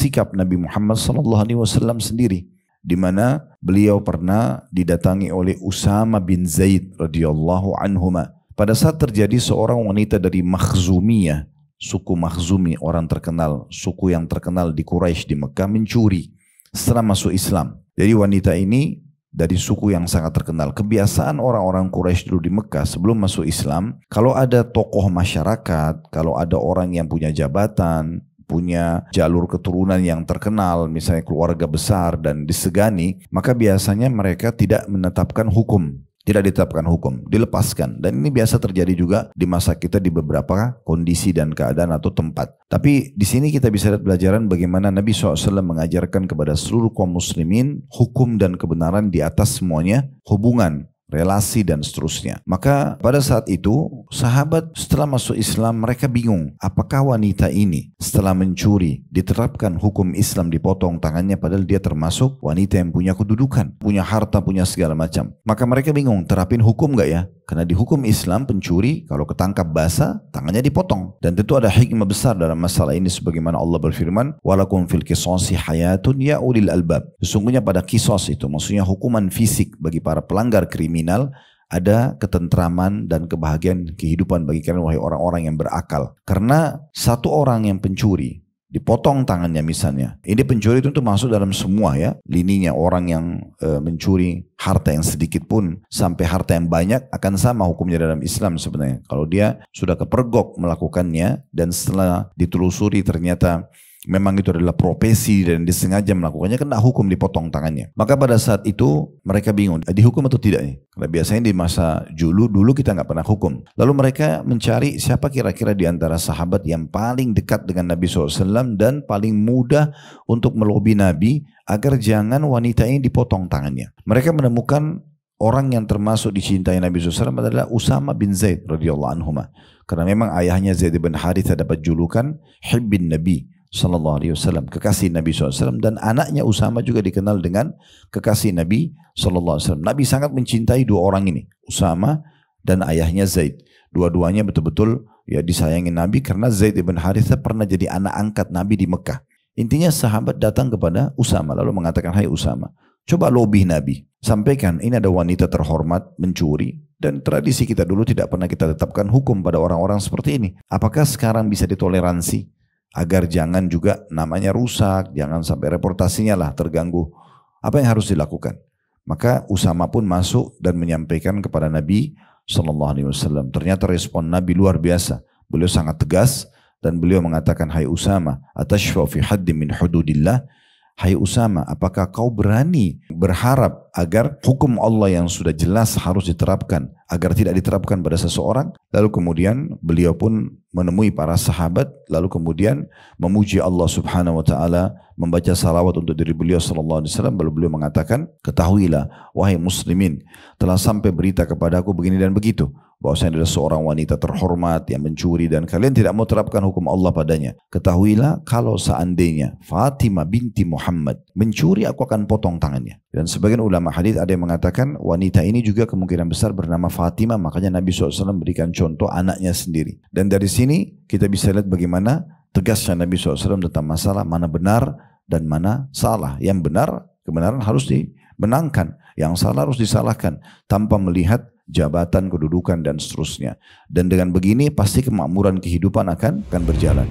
sikap Nabi Muhammad SAW sendiri, di mana beliau pernah didatangi oleh Usama bin Zaid radhiyallahu anhuma. Pada saat terjadi seorang wanita dari Makhzumiyah, suku Makhzumi, orang terkenal, suku yang terkenal di Quraisy di Mekah, mencuri setelah masuk Islam. Jadi wanita ini dari suku yang sangat terkenal. Kebiasaan orang-orang Quraisy dulu di Mekah sebelum masuk Islam, kalau ada tokoh masyarakat, kalau ada orang yang punya jabatan, punya jalur keturunan yang terkenal, misalnya keluarga besar dan disegani, maka biasanya mereka tidak menetapkan hukum. Tidak ditetapkan hukum, dilepaskan. Dan ini biasa terjadi juga di masa kita di beberapa kondisi dan keadaan atau tempat. Tapi di sini kita bisa lihat pelajaran bagaimana Nabi SAW mengajarkan kepada seluruh kaum muslimin hukum dan kebenaran di atas semuanya, hubungan, relasi dan seterusnya. Maka pada saat itu sahabat setelah masuk Islam mereka bingung, apakah wanita ini setelah mencuri diterapkan hukum Islam, dipotong tangannya, padahal dia termasuk wanita yang punya kedudukan, punya harta, punya segala macam. Maka mereka bingung, terapin hukum gak ya? Karena di hukum Islam pencuri kalau ketangkap basah tangannya dipotong. Dan tentu ada hikmah besar dalam masalah ini, sebagaimana Allah berfirman, walakum fil qisasi hayatun ya ulil albab. Sesungguhnya pada kisos itu, maksudnya hukuman fisik bagi para pelanggar kriminal, ada ketentraman dan kebahagiaan kehidupan bagi kalian wahai orang-orang yang berakal. Karena satu orang yang pencuri dipotong tangannya misalnya, ini pencuri itu masuk dalam semua ya lininya. Orang yang mencuri harta yang sedikit pun sampai harta yang banyak akan sama hukumnya dalam Islam sebenarnya. Kalau dia sudah kepergok melakukannya dan setelah ditelusuri ternyata memang itu adalah profesi dan disengaja melakukannya, kena hukum dipotong tangannya. Maka pada saat itu mereka bingung, dihukum atau tidak nih? Karena biasanya di masa dulu kita nggak pernah hukum. Lalu mereka mencari siapa kira-kira di antara sahabat yang paling dekat dengan Nabi SAW dan paling mudah untuk melobi Nabi agar jangan wanita ini dipotong tangannya. Mereka menemukan orang yang termasuk dicintai Nabi SAW adalah Usama bin Zaid radhiyallahu anhu. Karena memang ayahnya Zaid bin Harithah dapat julukan Hibbin Nabi Sallallahu Alaihi Wasallam, kekasih Nabi SAW, dan anaknya Usama juga dikenal dengan kekasih Nabi Sallallahu Alaihi Wasallam. Nabi sangat mencintai dua orang ini, Usama dan ayahnya Zaid. Dua-duanya betul-betul ya disayangi Nabi karena Zaid bin Harithah pernah jadi anak angkat Nabi di Mekah. Intinya sahabat datang kepada Usama lalu mengatakan, hai Usama, coba lobby Nabi, sampaikan ini ada wanita terhormat mencuri dan tradisi kita dulu tidak pernah kita tetapkan hukum pada orang-orang seperti ini. Apakah sekarang bisa ditoleransi? Agar jangan juga namanya rusak, jangan sampai reputasinya lah terganggu. Apa yang harus dilakukan? Maka Usama pun masuk dan menyampaikan kepada Nabi SAW. Ternyata respon Nabi luar biasa. Beliau sangat tegas dan beliau mengatakan, hai Usama, atashfa fi haddi min hududillah. Hai Usama, apakah kau berani berharap agar hukum Allah yang sudah jelas harus diterapkan, agar tidak diterapkan pada seseorang? Lalu kemudian beliau pun menemui para sahabat, lalu kemudian memuji Allah Subhanahu wa taala, membaca salawat untuk diri beliau sallallahu alaihi wasallam, lalu beliau mengatakan, ketahuilah wahai muslimin, telah sampai berita kepadaku begini dan begitu, bahwasanya adalah seorang wanita terhormat yang mencuri dan kalian tidak mau terapkan hukum Allah padanya. Ketahuilah kalau seandainya Fatimah binti Muhammad mencuri, aku akan potong tangannya. Dan sebagian ulama hadis ada yang mengatakan wanita ini juga kemungkinan besar bernama Fatimah, makanya Nabi SAW berikan contoh anaknya sendiri. Dan dari sini kita bisa lihat bagaimana tegasnya Nabi SAW tentang masalah mana benar dan mana salah. Yang benar, kebenaran harus dibenangkan, yang salah harus disalahkan tanpa melihat jabatan, kedudukan dan seterusnya. Dan dengan begini pasti kemakmuran kehidupan akan berjalan.